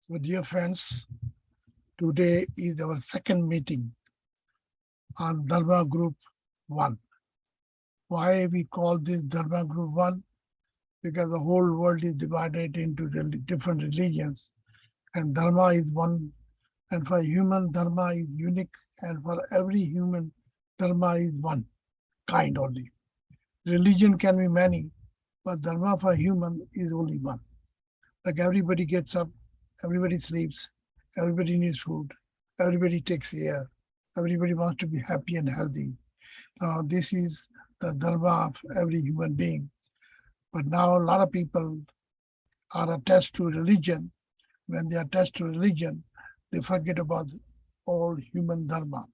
So, dear friends, today is our second meeting on Dharma Group One. Why we call this Dharma Group One? Because the whole world is divided into different religions, and Dharma is one. And for human, Dharma is unique, and for every human, Dharma is one kind only. Religion can be many, but Dharma for human is only one. Like everybody gets up, everybody sleeps, everybody needs food, everybody takes air, everybody wants to be happy and healthy. This is the dharma of every human being. But now a lot of people are attached to religion. When they are attached to religion, they forget about all human dharma.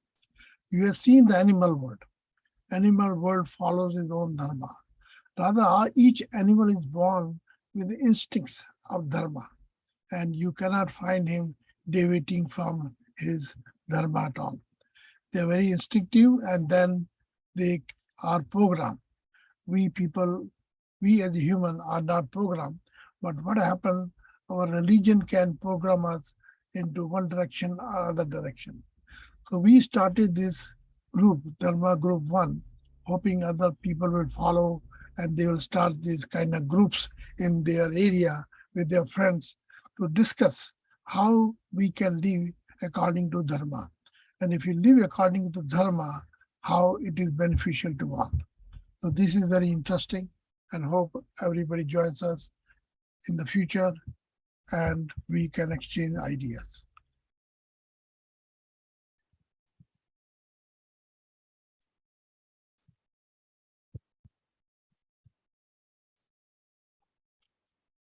You have seen the animal world. Animal world follows its own dharma. Rather, each animal is born with the instincts of dharma, and you cannot find him deviating from his dharma at all. They're very instinctive, and then they are programmed. We people, we as a human are not programmed, but what happens, our religion can program us into one direction or other direction. So we started this group, Dharma Group One, hoping other people will follow and they will start these kind of groups in their area with their friends to discuss how we can live according to Dharma. And if you live according to Dharma, how it is beneficial to all. So this is very interesting, and hope everybody joins us in the future and we can exchange ideas.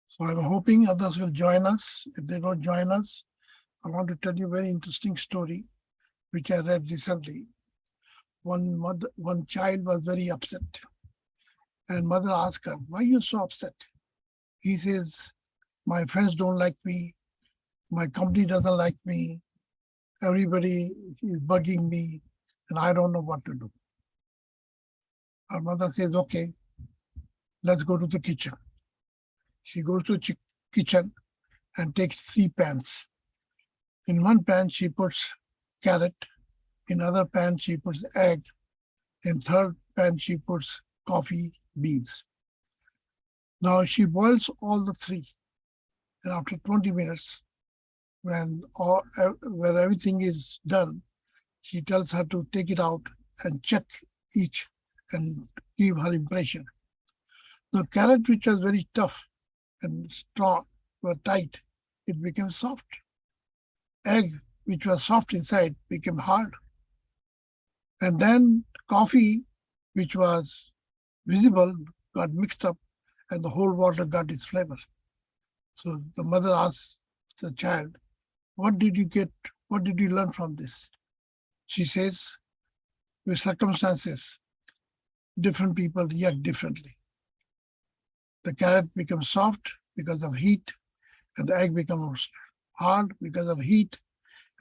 So I'm hoping others will join us. If they don't join us, I want to tell you a very interesting story which I read recently. One child was very upset, and mother asked her, "Why are you so upset?" He says, "My friends don't like me, my company doesn't like me, everybody is bugging me, and I don't know what to do." Her mother says, "Okay, let's go to the kitchen." She goes to the kitchen and takes 3 pans. In one pan, she puts carrot. In other pan, she puts egg. In third pan, she puts coffee beans. Now she boils all the 3. And after 20 minutes, when everything is done, she tells her to take it out and check each and give her impression. The carrot, which was very tough and strong, were tight, it became soft. Egg, which was soft inside, became hard. And then coffee, which was visible, got mixed up, and the whole water got its flavor. So the mother asked the child, "What did you get? What did you learn from this?" She says, "With circumstances, different people react differently. The carrot becomes soft because of heat, and the egg becomes hard because of heat,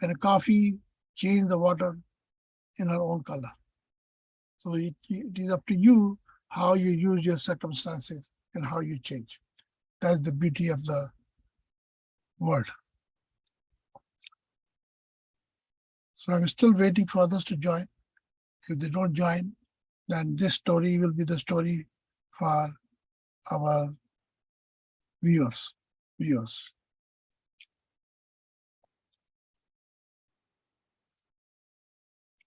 and a coffee changed the water in her own color." So it is up to you how you use your circumstances and how you change. That's the beauty of the world. So I'm still waiting for others to join. If they don't join, then this story will be the story for our viewers.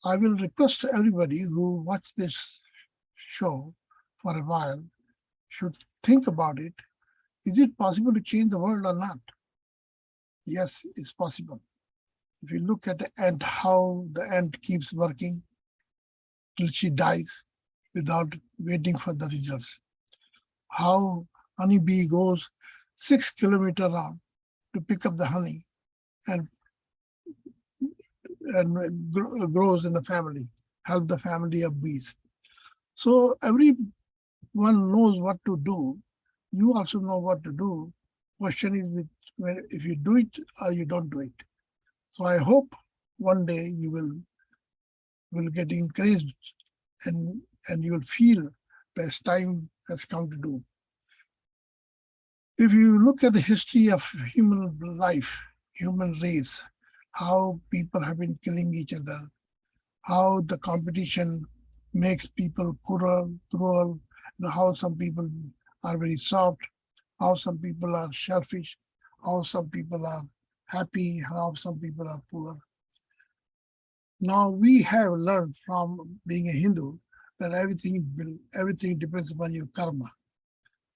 I will request everybody who watch this show for a while should think about it. Is it possible to change the world or not? Yes, it's possible. If you look at the ant, how the ant keeps working till she dies without waiting for the results. How honeybee goes 6 kilometers around to pick up the honey and grows in the family, help the family of bees. So everyone knows what to do. You also know what to do. Question is if you do it or you don't do it. So I hope one day you will get encouraged and you will feel this time has come to do. If you look at the history of human life, human race, how people have been killing each other, how the competition makes people cruel, how some people are very soft, how some people are selfish, how some people are happy, how some people are poor. Now we have learned from being a Hindu that everything depends upon your karma.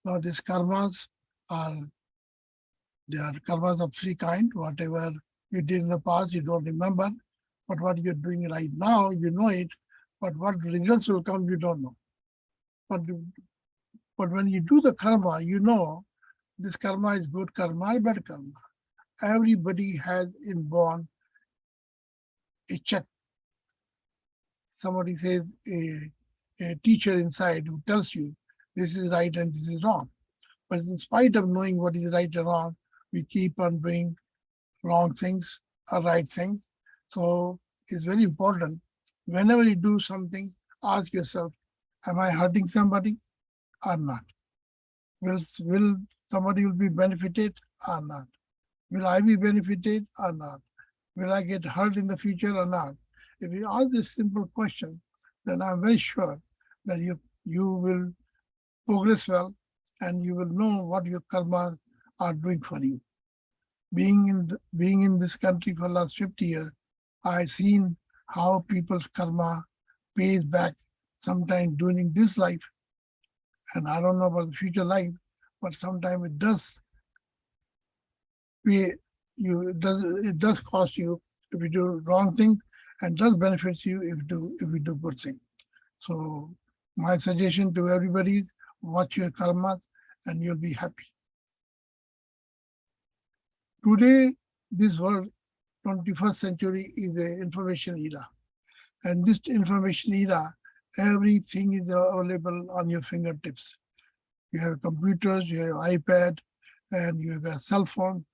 Now these karmas are karmas of three kind. Whatever you did in the past, you don't remember. But what you're doing right now, you know it. But what results will come, you don't know. But when you do the karma, you know this karma is good karma or bad karma. Everybody has inborn a check. Somebody says a teacher inside who tells you this is right and this is wrong. But in spite of knowing what is right and wrong, we keep on doing wrong things or right things. So it's very important. Whenever you do something, ask yourself, am I hurting somebody or not? Will somebody will be benefited or not? Will I be benefited or not? Will I get hurt in the future or not? If you ask this simple question, then I'm very sure that you will progress well and you will know what your karma are doing for you. Being in this country for the last 50 years, I've seen how people's karma pays back sometime during this life. And I don't know about the future life, but sometimes it does pay you. It does cost you if you do wrong thing, and does benefits you if you do good thing. So my suggestion to everybody: watch your karma, and you'll be happy. Today, this world, 21st century, is an information era. And this information era, everything is available on your fingertips. You have computers, you have iPad, and you have a cell phone.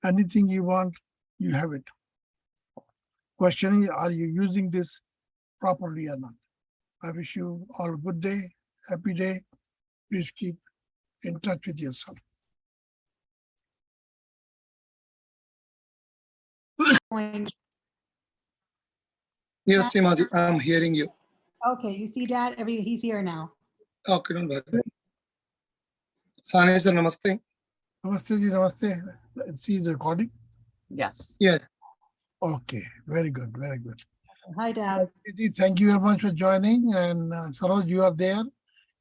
Anything you want, you have it. Question is, are you using this properly or not? I wish you all a good day, happy day. Please keep in touch with yourself. Yes, Simaji, I'm hearing you. Okay, you see Dad? He's here now. Okay, don't worry. Sane sir, namaste. Namaste, ji, namaste. Let's see the recording. Yes. Yes. Okay, very good, very good. Hi, Dad. Thank you very much for joining. And Saroj, you are there.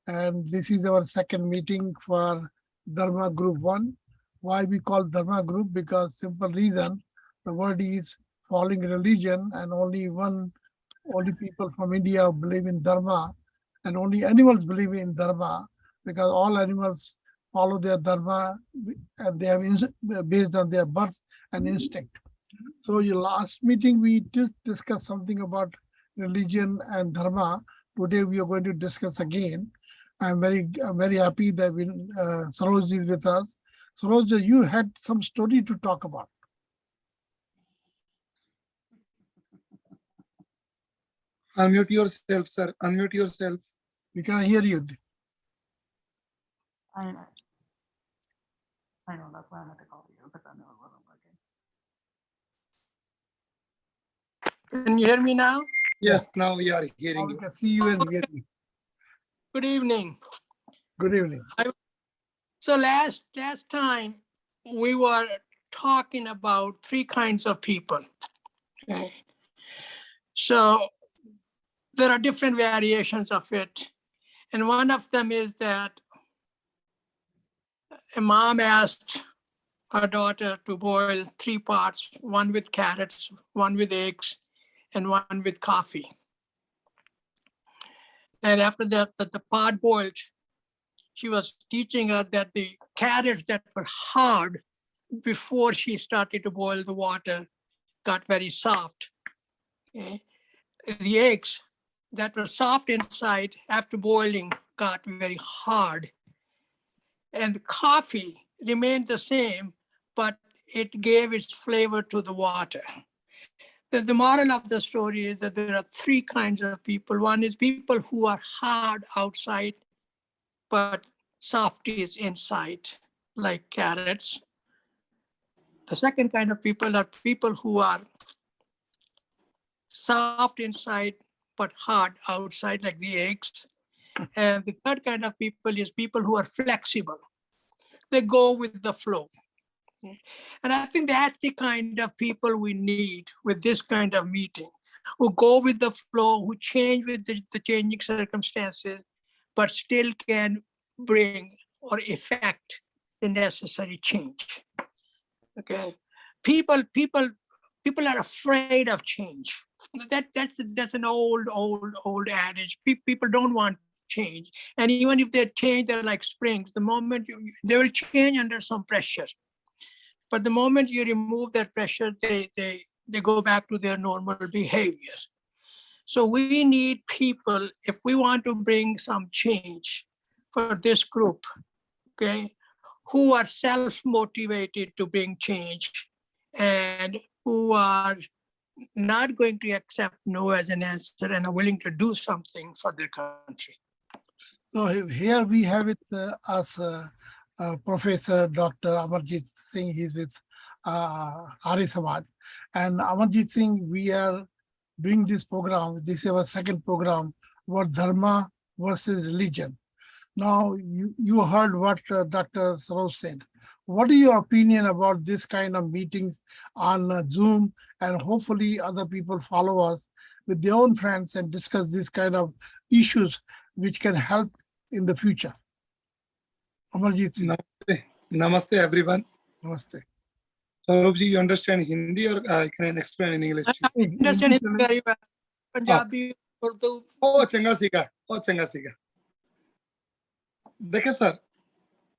And this is our second meeting for Dharma Group One. Why we call Dharma Group? Because simple reason, the word is following religion, and only people from India believe in Dharma, and only animals believe in Dharma, because all animals follow their Dharma and they have based on their birth and instinct. So your last meeting, we did discuss something about religion and Dharma. Today we are going to discuss again. I'm very happy that Saroj is with us. Saroj, you had some story to talk about. Unmute yourself, sir. Unmute yourself. We can hear you. I know. That's why I'm going to call you, because I know it wasn't working. Can you hear me now? Yes, now we are Now hearing we you. can see you and hear you. Good evening. Good evening. So last time we were talking about three kinds of people. Okay. So there are different variations of it. And one of them is that a mom asked her daughter to boil 3 pots, one with carrots, one with eggs, and one with coffee. And after that, the pot boiled, she was teaching her that the carrots that were hard before she started to boil the water got very soft. Okay. The eggs that were soft inside after boiling got very hard. And coffee remained the same, but it gave its flavor to the water. The moral of the story is that there are 3 kinds of people. One is people who are hard outside, but soft is inside, like carrots. The second kind of people are people who are soft inside but hard outside, like the eggs. And the third kind of people is people who are flexible. They go with the flow. And I think that's the kind of people we need with this kind of meeting, who go with the flow, who change with the changing circumstances, but still can bring or effect the necessary change. Okay, people are afraid of change. That's an old adage. People don't want change, and even if they change, they're like springs. The moment they will change under some pressure, but the moment you remove that pressure, they go back to their normal behavior. So we need people, if we want to bring some change for this group, okay, who are self-motivated to bring change and who are not going to accept no as an answer and are willing to do something for their country. So here we have with us Professor Dr. Amarjit Singh. He's with Arya Samaj. And Amarjit Singh, we are doing this program. This is our second program about Dharma versus religion. Now, you heard what Dr. Saroj said. What is your opinion about this kind of meetings on Zoom? And hopefully other people follow us with their own friends and discuss this kind of issues which can help in the future. Amarjit Singh. Namaste. Namaste, everyone. Namaste. Saurabh ji, you understand Hindi or I can explain in English? I understand it very well. Punjabi, Urdu. Oh, चंगा सीखा. देखे sir,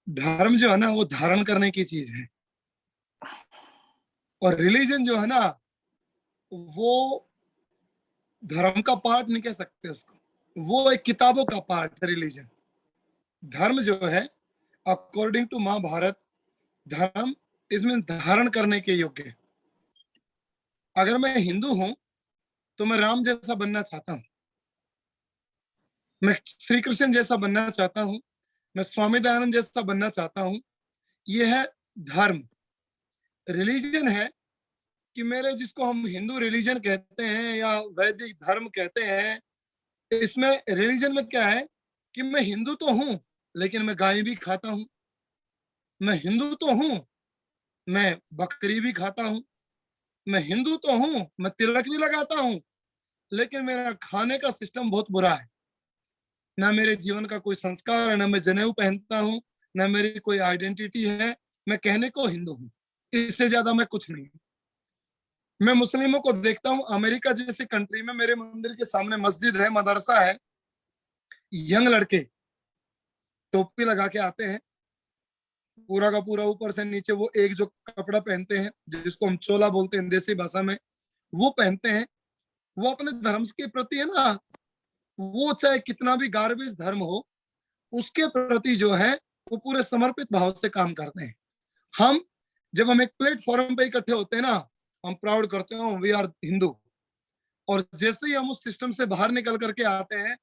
धर्म जो है ना वो धारण करने की चीज है, और रिलीजन जो है ना वो धर्म का पार्ट नहीं कह सकते उसको, वो एक किताबों का पार्ट है रिलीजन। धर्म जो है अकॉर्डिंग टू महाभारत, धर्म इसमें धारण करने के योग्य है। अगर मैं हिंदू हूं तो मैं राम जैसा बनना चाहता हूं, मैं श्री कृष्ण जैसा बनना चाहता हूं, मैं स्वामी दयानंद जैसा बनना चाहता हूं। ये है धर्म। रिलीजन है कि मेरे, जिसको हम हिंदू रिलीजन कहते हैं या वैदिक धर्म कहते हैं, इसमें रिलीजन में क्या है कि मैं हिंदू तो हूं लेकिन मैं गाय भी खाता हूं, मैं हिंदू तो हूं, मैं बकरी भी खाता हूं, मैं हिंदू तो हूं, मैं तिलक भी लगाता हूं, लेकिन मेरा खाने का सिस्टम बहुत बुरा है। ना मेरे जीवन का कोई संस्कार है, ना मैं जनेऊ पहनता हूं, ना मेरी कोई आइडेंटिटी है। मैं कहने को हिंदू हूं, इससे ज्यादा मैं कुछ नहीं। मैं मुस्लिमों को देखता हूं, अमेरिका जैसे कंट्री में मेरे मंदिर के सामने मस्जिद है, मदरसा है, यंग लड़के टोपी लगा के आते हैं, पूरा का पूरा ऊपर से नीचे वो एक जो कपड़ा पहनते हैं जिसको हम चोला बोलते हैं देसी भाषा में, वो पहनते हैं। वो अपने धर्म के प्रति है ना, वो चाहे कितना भी गार्बेज धर्म हो, उसके प्रति जो है वो पूरे समर्पित भाव से काम करते हैं। हम जब हम एक प्लेटफॉर्म पे इकट्ठे होते हैं ना, हम प्राउड करते हैं वी आर हिंदू, और जैसे ही हम उस सिस्टम से बाहर निकल करके आते हैं,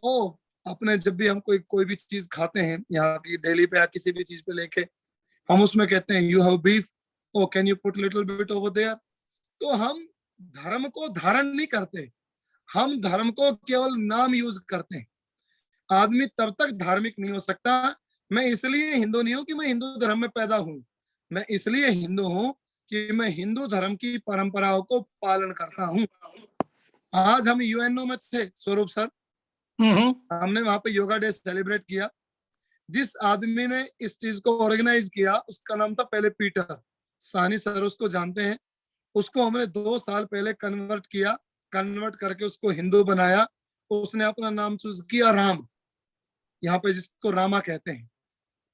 ओ अपने जब भी हम कोई भी चीज खाते हैं यहाँ की डेली पे या किसी भी चीज पे लेके, हम उसमें कहते हैं you have beef, oh can you put little bit over there. तो हम धर्म को धारण नहीं करते, हम धर्म को केवल नाम यूज करते हैं। आदमी तब तक धार्मिक नहीं हो सकता। मैं इसलिए हिंदू नहीं हूं कि मैं हिंदू धर्म में पैदा हूं, मैं इसलिए हिंदू हूं कि मैं हिंदू धर्म की परंपराओं को पालन करता हूं। आज हम यूएनओ में थे स्वरूप सर, हमने वहां पे योगा डे सेलिब्रेट किया। जिस आदमी ने इस चीज को ऑर्गेनाइज किया उसका नाम था पहले पीटर सानी सर, उसको जानते हैं। उसको हमने 2 साल पहले कन्वर्ट किया, कन्वर्ट करके उसको हिंदू बनाया। उसने अपना नाम चूज किया राम, यहाँ पे जिसको रामा कहते हैं।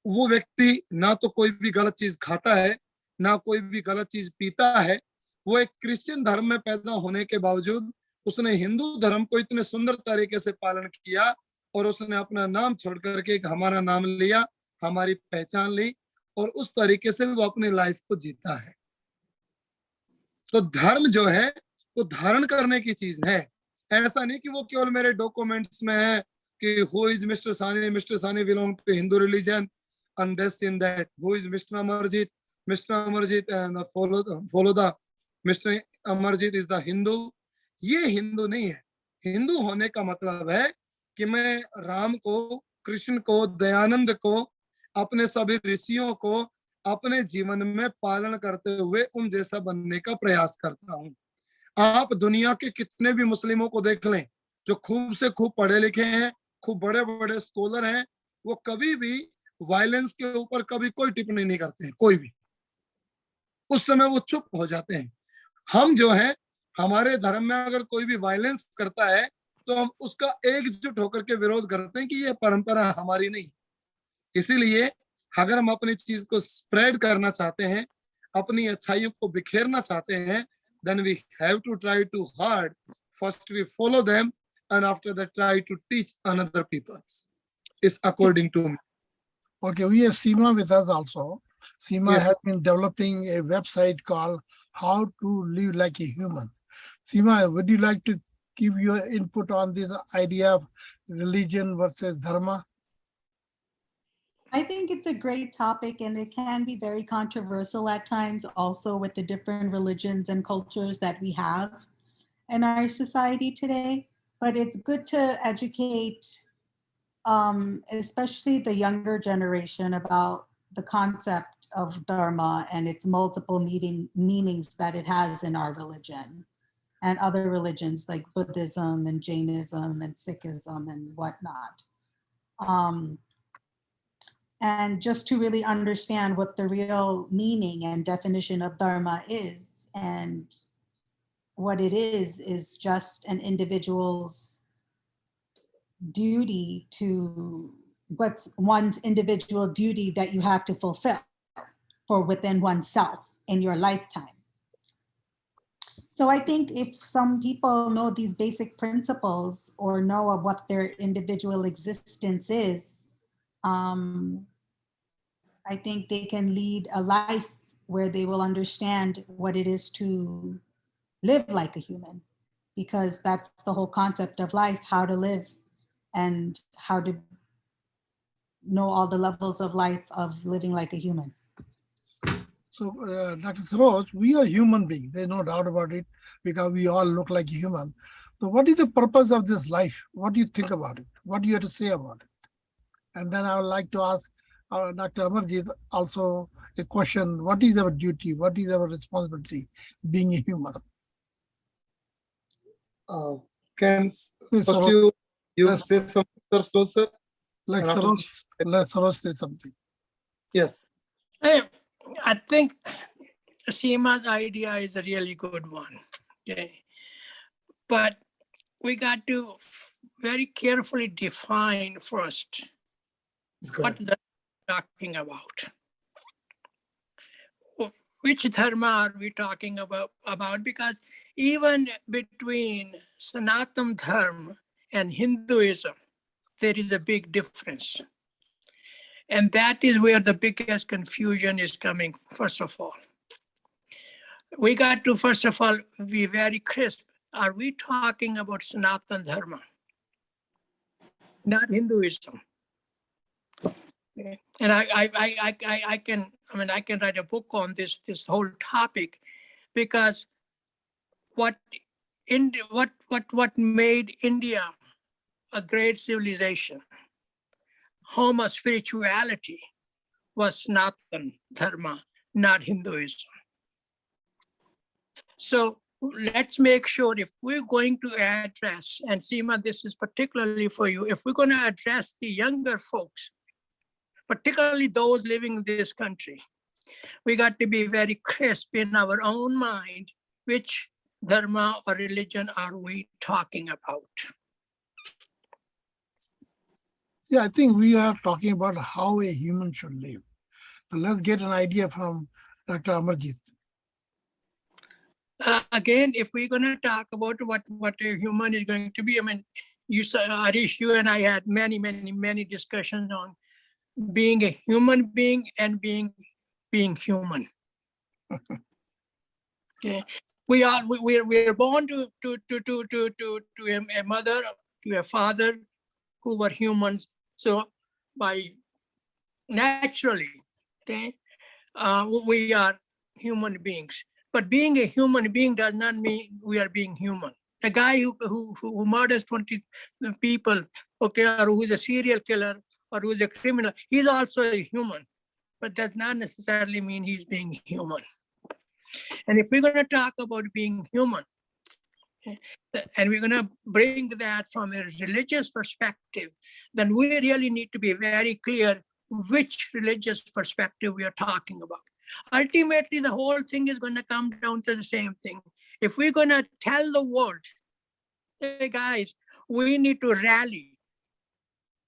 वो व्यक्ति ना तो कोई भी गलत चीज खाता है, ना कोई भी गलत चीज पीता है। वो एक क्रिश्चियन धर्म में पैदा होने के बावजूद उसने हिंदू धर्म को इतने सुंदर तरीके से पालन किया, और उसने अपना नाम छोड़ करके हमारा नाम लिया, हमारी पहचान ली, और उस तरीके से वो अपनी लाइफ को जीता है। तो धर्म जो है वो धारण करने की चीज है। ऐसा नहीं कि वो केवल मेरे डॉक्यूमेंट्स में है कि who is mister Sani belong to Hindu religion and this in that, who is Mr. Amarjit, Mr. Amarjit and follow the Mr. Amarjit is the Hindu. ये हिंदू नहीं है. हिंदू होने का मतलब है कि मैं राम को, कृष्ण को, दयानंद को, अपने सभी ऋषियों को अपने जीवन में पालन करते हुए उन जैसा बनने का प्रयास करता हूं. आप दुनिया के कितने भी मुस्लिमों को देख लें जो खूब से खूब पढ़े लिखे हैं, खूब बड़े बड़े स्कॉलर हैं, वो कभी भी वायलेंस के ऊपर कभी कोई टिप्पणी नहीं करते हैं, कोई भी. उस समय वो चुप हो जाते हैं. हम जो है, हमारे धर्म में अगर कोई भी वायलेंस करता है तो हम उसका एकजुट होकर के विरोध करते हैं कि ये परंपरा हमारी नहीं. इसीलिए अगर हम अपनी चीज को स्प्रेड करना चाहते हैं, अपनी अच्छाइयों को बिखेरना चाहते हैं, then we have to try too hard. First we follow them and after that try to teach another people. It's according to me. Okay, we have Seema with us also. Seema Yes. has been developing a website called How to Live Like a Human. Seema, would you like to give your input on this idea of religion versus dharma? I think it's a great topic and it can be very controversial at times also with the different religions and cultures that we have in our society today. But it's good to educate, especially the younger generation, about the concept of Dharma and its multiple meanings that it has in our religion and other religions like Buddhism and Jainism and Sikhism and whatnot. And just to really understand what the real meaning and definition of Dharma is. And what it is just an individual's duty to, what's one's individual duty that you have to fulfill for within oneself in your lifetime. So I think if some people know these basic principles or know of what their individual existence is, I think they can lead a life where they will understand what it is to live like a human, because that's the whole concept of life, how to live and how to know all the levels of life of living like a human. So, Dr. Saroj, we are human beings. There's no doubt about it, because we all look like a human. So what is the purpose of this life? What do you think about it? What do you have to say about it? And then I would like to ask Dr. Amarjit also a question. What is our duty? What is our responsibility being a human? Can Please, first Saroj, you Yes. say something, sir? let And after- Saroj say something. Yes. I think Seema's idea is a really good one. Okay. But we got to very carefully define first It's what good. they're talking about. Which dharma are we talking about? Because even between Sanatana Dharma and Hinduism, there is a big difference. And that is where the biggest confusion is coming, first of all. We got to, first of all, be very crisp. Are we talking about Sanatana Dharma? Not Hinduism. Okay. And I can write a book on this whole topic, because what made India a great civilization, home of spirituality, was Sanatana Dharma, not Hinduism. So let's make sure, if we're going to address, and Seema, this is particularly for you, if we're going to address the younger folks, particularly those living in this country, we got to be very crisp in our own mind, which dharma or religion are we talking about? See, I think we are talking about how a human should live. So let's get an idea from Dr. Amarjit. Again, if we're going to talk about what a human is going to be, I mean, you saw, Harish, you and I had many discussions on being a human being and being human. Okay, we are born to a mother, to a father who were humans. So by naturally, okay, we are human beings. But being a human being does not mean we are being human. A guy who murders 20 people, okay, or who is a serial killer or who is a criminal, he's also a human, but does not necessarily mean he's being human. And if we're going to talk about being human, and we're going to bring that from a religious perspective, then we really need to be very clear which religious perspective we are talking about. Ultimately, the whole thing is going to come down to the same thing. If we're going to tell the world, hey guys, we need to rally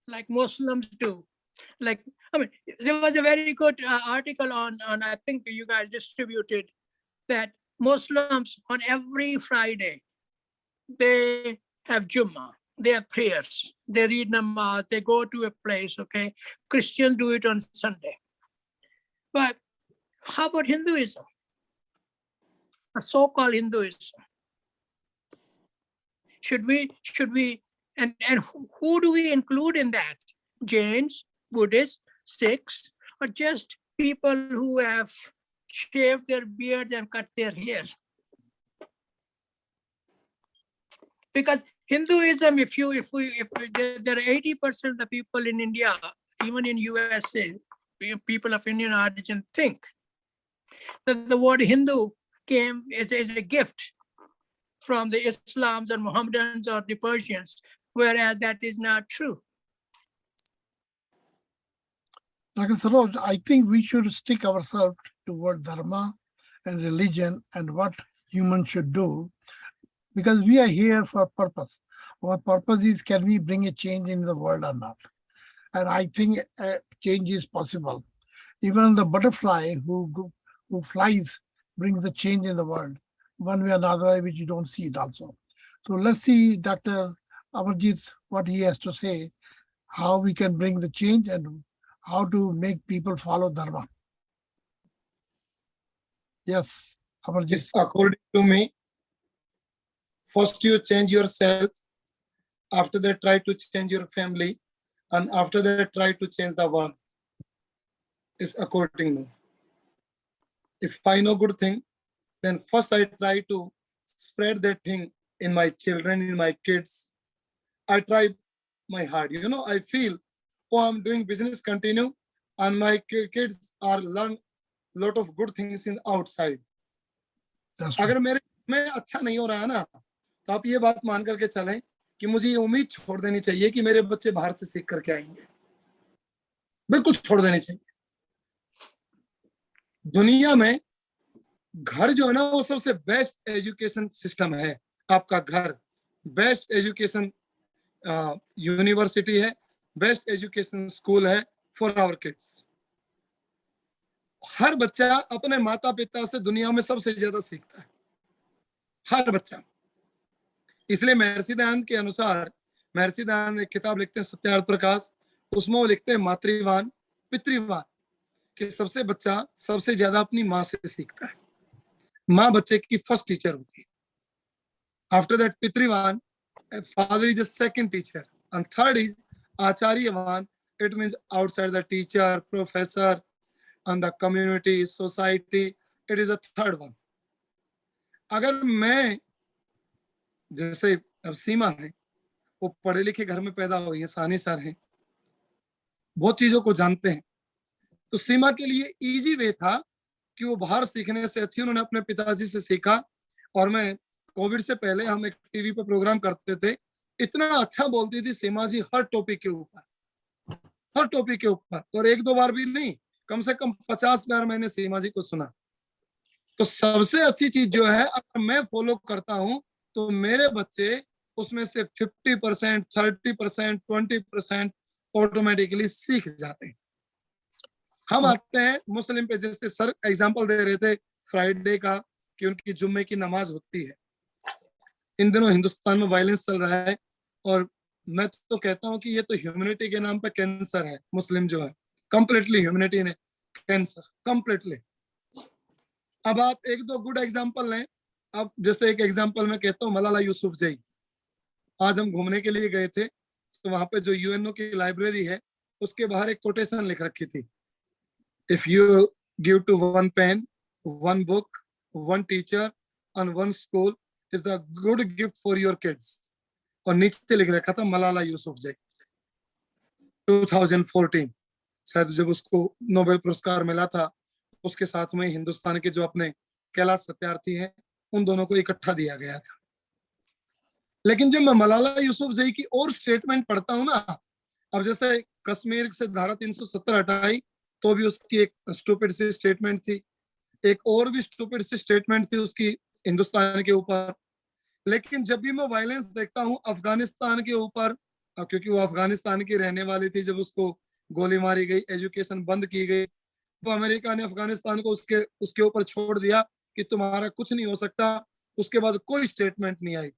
like Muslims do. Like, I mean, there was a very good article on, I think you guys distributed, that Muslims on every Friday, they have Jummah, they have prayers, they read namaz, they go to a place, okay? Christians do it on Sunday. But how about Hinduism? Or so-called Hinduism? Should we, and who do we include in that? Jains, Buddhists, Sikhs, or just people who have shaved their beards and cut their hair? Because Hinduism, if there are 80% of the people in India, even in USA, people of Indian origin, think that the word Hindu came as a gift from the Islams or Mohammedans or the Persians, whereas that is not true. Dr. Saroj, I think we should stick ourselves to word dharma and religion and what humans should do, because we are here for purpose. Our purpose is, can we bring a change in the world or not? And I think change is possible. Even the butterfly who flies brings the change in the world, one way or another, which you don't see it also. So let's see Dr. Amarjit, what he has to say, how we can bring the change and how to make people follow Dharma. Yes, Amarjit. According to me, first you change yourself, after that try to change your family, and after that try to change the world. Is according to me. If I know good thing, then first I try to spread that thing in my children, in my kids. I try my hard. You know, I feel, oh, I'm doing business continue, and my kids are learn lot of good things in outside. अगर मेरे में अच्छा नहीं हो रहा है ना, तो आप ये बात मान करके चलें कि मुझे ये उम्मीद छोड़ देनी चाहिए कि मेरे बच्चे बाहर से सीख करके आएंगे. बिल्कुल छोड़ देनी चाहिए. दुनिया में घर जो है ना, वो सबसे बेस्ट एजुकेशन सिस्टम है. आपका घर बेस्ट एजुकेशन यूनिवर्सिटी है, बेस्ट एजुकेशन स्कूल है फॉर आवर किड्स. हर बच्चा अपने माता पिता से दुनिया में सबसे ज्यादा सीखता है, हर बच्चा. इसलिए महर्षि दयानंद के अनुसार, महर्षि दयानंद एक किताब लिखते हैं सत्यार्थ प्रकाश, उसमें वो लिखते हैं मातृवान पितृवान, कि सबसे बच्चा सबसे ज्यादा अपनी माँ से सीखता है. माँ बच्चे की फर्स्ट टीचर होती है. आफ्टर दैट पितृवान, father is a second teacher, and third is acharyavan. It means outside the teacher, professor, and the community, society. It is a third one. अगर मैं, जैसे अब सीमा है, वो पढ़े लिखे घर में पैदा हुई है, सानी सर हैं, बहुत चीजों को जानते हैं, तो सीमा के लिए इजी वे था कि वो बाहर सीखने से अच्छी उन्होंने अपने पिताजी से सीखा. और मैं कोविड से पहले हम एक टीवी पे प्रोग्राम करते थे, इतना अच्छा बोलती थी सीमा जी हर टॉपिक के ऊपर, हर टॉपिक के ऊपर, और एक दो बार भी नहीं, कम से कम 50 बार मैंने सीमा जी को सुना. तो सबसे अच्छी चीज जो है, अगर मैं फॉलो करता हूं तो मेरे बच्चे उसमें से 50%, 30%, 20% ऑटोमेटिकली सीख जाते हैं. हम आते हैं मुस्लिम पे, जैसे सर एग्जांपल दे रहे थे फ्राइडे का, कि उनकी जुम्मे की नमाज होती है. इन दिनों हिंदुस्तान में वायलेंस चल रहा है, और मैं तो कहता हूं कि ये तो ह्यूमैनिटी के नाम पे कैंसर है. मुस्लिम जो है कंप्लीटली ह्यूमैनिटी ने कैंसर कंप्लीटली. अब आप एक दो गुड एग्जांपल लें. अब जैसे एक एग्जांपल मैं कहता हूँ, मलाला यूसुफजई. आज हम घूमने के लिए गए थे, तो वहां पे जो यूएनओ की लाइब्रेरी है, उसके बाहर एक कोटेशन लिख रखी थी, if you give to one pen, one book, one teacher, and one school is the good gift for your kids. और नीचे लिख रखा था मलाला यूसुफजई 2014 शायद जब उसको नोबेल पुरस्कार मिला था, उसके साथ में हिंदुस्तान के जो अपने कैलाश सत्यार्थी हैं उन दोनों को इकट्ठा दिया गया था। लेकिन जब मैं मलाला यूसुफजई की और स्टेटमेंट पढ़ता हूं ना, अब जैसे कश्मीर से धारा 370 हटाई तो भी उसकी एक स्टूपिड सी स्टेटमेंट थी, एक और भी स्टूपिड सी स्टेटमेंट थी उसकी हिंदुस्तान के ऊपर। लेकिन जब भी मैं वायलेंस देखता हूं अफगानिस्तान के ऊपर, क्योंकि वो अफगानिस्तान की रहने वाली थी, जब उसको गोली मारी गई, एजुकेशन बंद की गई, तो अमेरिका ने अफगानिस्तान को उसके ऊपर छोड़ दिया कि तुम्हारा कुछ नहीं हो सकता। उसके बाद कोई स्टेटमेंट नहीं आई।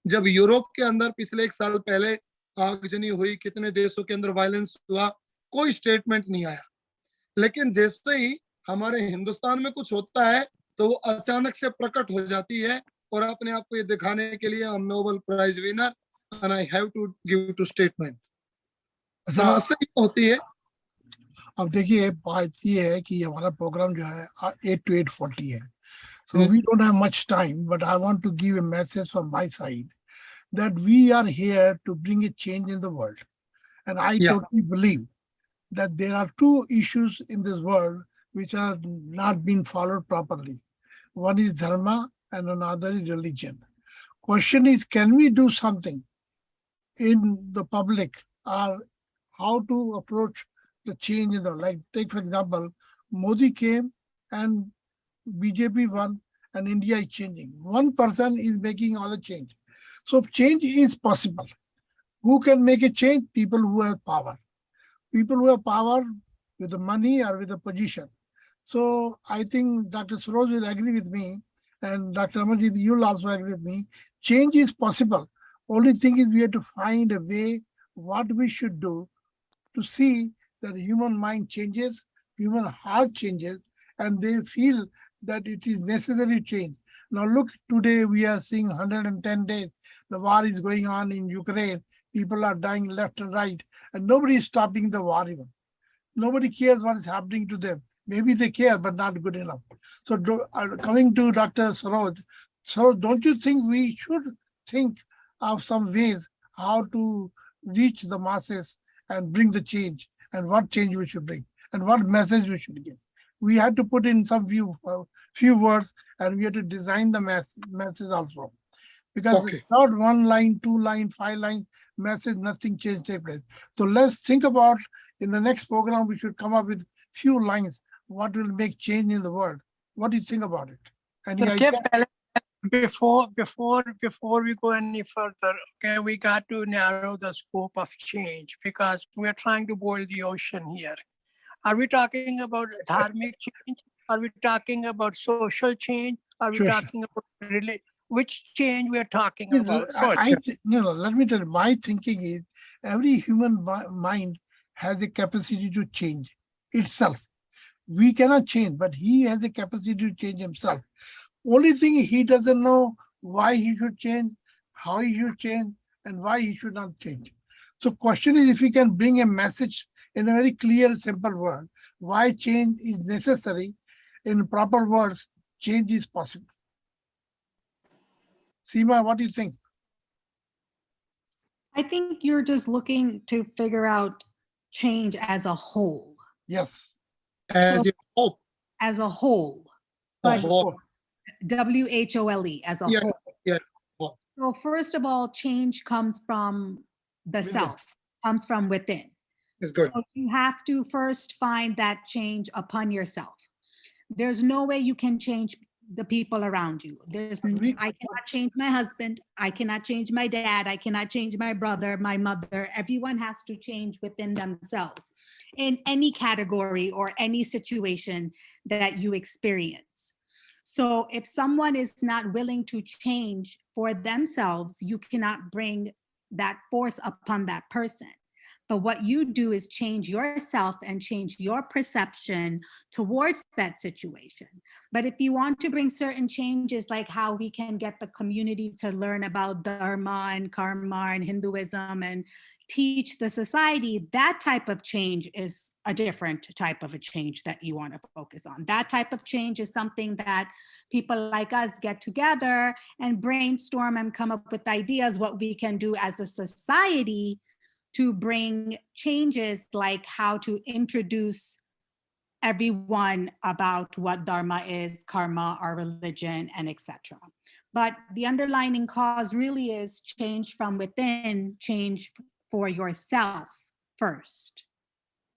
जब यूरोप के अंदर पिछले 1 साल पहले आगजनी हुई, कितने देशों के अंदर वायलेंस हुआ, कोई स्टेटमेंट नहीं आया। लेकिन जैसे ही हमारे हिंदुस्तान में कुछ होता है तो वो अचानक से प्रकट हो जाती है, और अपने आप को ये दिखाने के लिए हम Nobel prize winner and I have to give to statement. समस्या ये होती है। अब देखिए बात ये है कि हमारा प्रोग्राम जो है 8 to 8:40 है, so we don't have much time, but I want to give a message from my side that we are here to bring a change in the world, and I Yeah. totally believe that there are two issues in this world which are not being followed properly. One is dharma and another is religion. Question is, can we do something in the public, or how to approach the change in the, like, take for example, Modi came and BJP won and India is changing. One person is making all the change. So change is possible. Who can make a change? People who have power. People who have power with the money or with the position. So I think Dr. Saroj will agree with me, and Dr. Amarjit, you'll also agree with me. Change is possible. Only thing is we have to find a way what we should do to see that human mind changes, human heart changes, and they feel that it is necessary to change. Now look, today we are seeing 110 days. The war is going on in Ukraine. People are dying left and right, and nobody is stopping the war even. Nobody cares what is happening to them. Maybe they care, but not good enough. So coming to Dr. Saroj, don't you think we should think of some ways how to reach the masses and bring the change, and what change we should bring, and what message we should give? We had to put in some few words, and we had to design the message also. Because Okay. it's not 1 line, 2 line, 5 line message, nothing change take place. So let's think about, in the next program, we should come up with few lines, what will make change in the world. What do you think about it? Any Okay, idea? before we go any further, okay, we got to narrow the scope of change, because we are trying to boil the ocean here. Are we talking about dharmic change? Are we talking about social change? Are we Sure. talking about which change we are talking about first? Let me tell you, my thinking is every human mind has a capacity to change itself. We cannot change, but he has a capacity to change himself. Only thing, he doesn't know why he should change, how he should change, and why he should not change. So question is, if we can bring a message in a very clear, simple word, why change is necessary, in proper words, change is possible. Seema, what do you think? I think you're just looking to figure out change as a whole. Yes. As So- you hope. As a whole. A But whole. WHOLE, as a Yeah, whole. yeah. So first of all, change comes from the Within. self, comes from within. It's good. So you have to first find that change upon yourself. There's no way you can change the people around you. Agree. I cannot change my husband. I cannot change my dad. I cannot change my brother, my mother. Everyone has to change within themselves in any category or any situation that you experience. So if someone is not willing to change for themselves, you cannot bring that force upon that person. But what you do is change yourself and change your perception towards that situation. But if you want to bring certain changes, like how we can get the community to learn about Dharma and Karma and Hinduism and teach the society, that type of change is a different type of a change that you want to focus on. That type of change is something that people like us get together and brainstorm and come up with ideas what we can do as a society to bring changes, like how to introduce everyone about what Dharma is, karma, our religion, and etc. But the underlying cause really is change from within, change for yourself first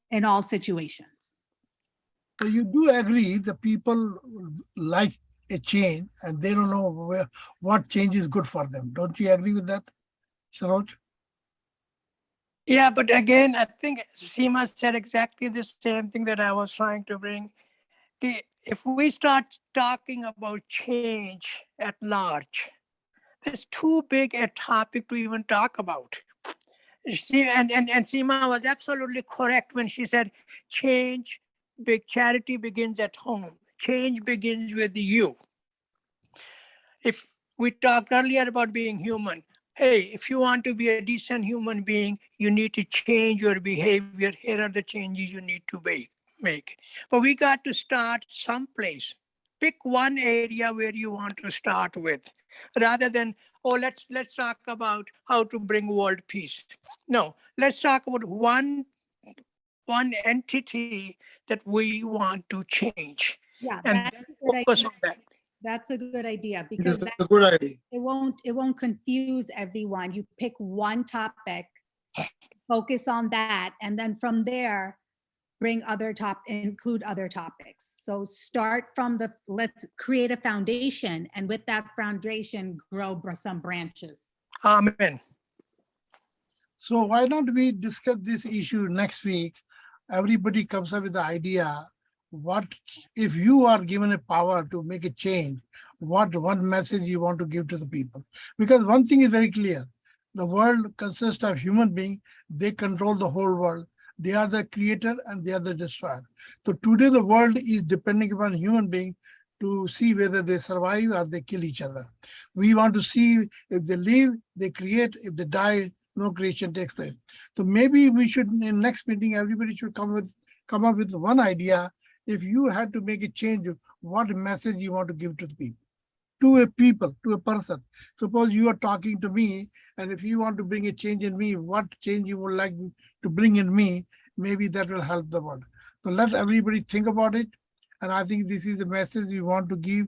in all situations. So you do agree the people like a change and they don't know what change is good for them. Don't you agree with that, Saroj? Yeah, but again, I think Seema said exactly the same thing that I was trying to bring. If we start talking about change at large, there's too big a topic to even talk about. And Seema was absolutely correct when she said change, big charity begins at home. Change begins with you. If we talked earlier about being human, hey, if you want to be a decent human being, you need to change your behavior. Here are the changes you need to make. But we got to start someplace. Pick one area where you want to start with, rather than, oh, let's talk about how to bring world peace. No, let's talk about one entity that we want to change. Yeah, And that's then a good focus idea. on that. That's a good idea It because is that a good idea. it won't confuse everyone. You pick one topic, focus on that, and then from there include other topics. So start from let's create a foundation, and with that foundation grow some branches. Amen. So why don't we discuss this issue next week? Everybody comes up with the idea, what if you are given a power to make a change, what one message you want to give to the people? Because one thing is very clear, the world consists of human beings, they control the whole world. They are the creator and they are the destroyer. So today the world is depending upon human beings to see whether they survive or they kill each other. We want to see if they live, they create, if they die, no creation takes place. So maybe we should, in next meeting, everybody should come up with one idea. If you had to make a change, what message you want to give to the people, to a person. Suppose you are talking to me, and if you want to bring a change in me, what change you would like to bring in me, maybe that will help the world. So let everybody think about it. And I think this is the message we want to give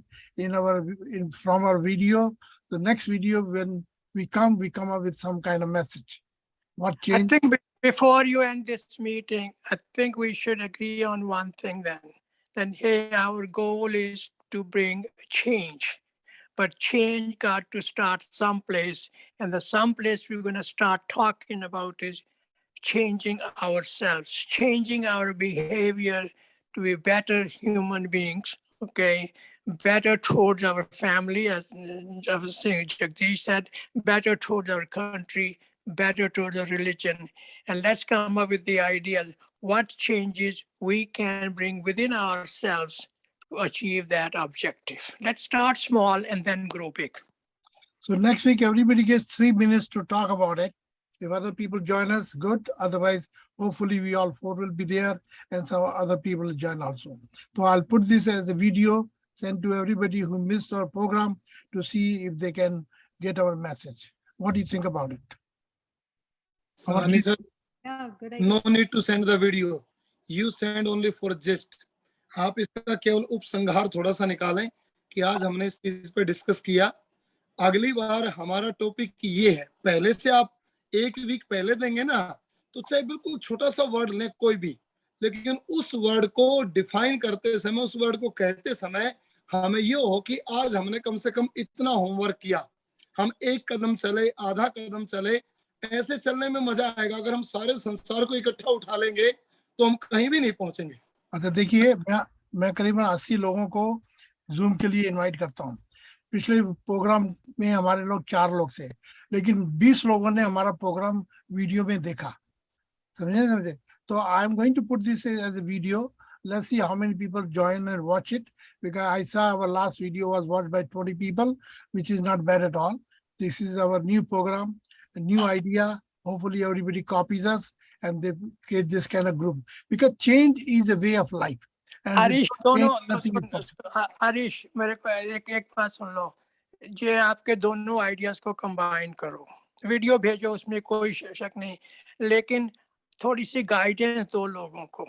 from our video. The next video, when we come up with some kind of message. What change? I think before you end this meeting, I think we should agree on one thing then. Then, hey, our goal is to bring change. But change got to start someplace. And the someplace we're going to start talking about is changing ourselves, changing our behavior to be better human beings, okay? Better towards our family, as I was saying, Jagdish said, better towards our country, better towards our religion. And let's come up with the ideas, what changes we can bring within ourselves to achieve that objective. Let's start small and then grow big. So next week, everybody gets 3 minutes to talk about it. If other people join us, good. Otherwise, hopefully we all four will be there and some other people will join also. So I'll put this as a video sent to everybody who missed our program to see if they can get our message. What do you think about it? Sahani sir, Yeah, good idea. no need to send the video. You send only for gist. आप इसका केवल उपसंहार थोड़ा सा निकालें कि आज हमने इस चीज पे डिस्कस किया. अगली बार हमारा टॉपिक ये है. पहले से आप एक वीक पहले देंगे ना, तो चाहे बिल्कुल छोटा सा वर्ड लें कोई भी, लेकिन उस वर्ड को डिफाइन करते समय, उस वर्ड को कहते समय हमें ये हो कि आज हमने कम से कम इतना होमवर्क किया. हम एक कदम चले, आधा कदम चले, ऐसे चलने में मजा आएगा. अगर हम सारे संसार को इकट्ठा उठा लेंगे तो हम कहीं भी नहीं पहुंचेंगे. अच्छा देखिए, मैं करीबन 80 लोगों को जूम के लिए इनवाइट करता हूँ. पिछले प्रोग्राम में हमारे लोग 4 लोग थे, लेकिन 20 लोगों ने हमारा प्रोग्राम वीडियो में देखा. So I'm going to put this as a video. Let's see how many people join and watch it, because I saw our last video was watched by 20 people, which is not bad at all. This is our new program, a new idea. Hopefully everybody copies us and they create this kind of group, because change is a way of life. And Harish without दोनों change, nothing is possible. Harish मेरे को एक बात सुन लो, ये आपके दोनों ideas को combine करो, वीडियो भेजो, उसमें कोई शक नहीं, लेकिन थोड़ी सी गाइडेंस दो लोगों को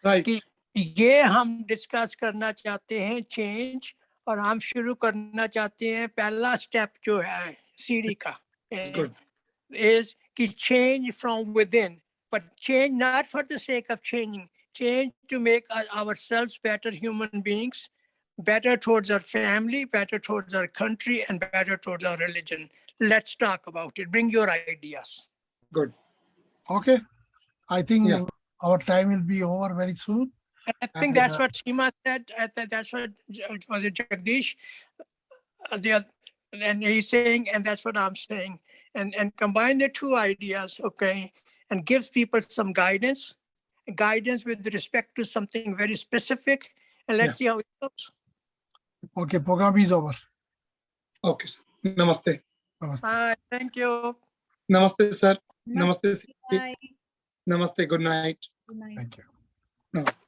राइट कि ये हम डिस्कस करना चाहते हैं चेंज, और हम शुरू करना चाहते हैं, पहला स्टेप जो है सीढ़ी का good is to change from within, but change not for the sake of changing, change to make ourselves better human beings, better towards our family, better towards our country, and better towards our religion. Let's talk about it. Bring your ideas. Good Okay. I think Yeah. our time will be over very soon. And I think And, that's what Seema said. I think that's what was it Jagdish. And he's saying, and that's what I'm saying. And combine the two ideas, okay, and gives people some guidance with respect to something very specific. And let's see how it goes. Okay, program is over. Okay sir नमस्ते Namaste. Thank you. नमस्ते sir नमस्ते Bye. नमस्ते good night Good night. Thank you. नमस्ते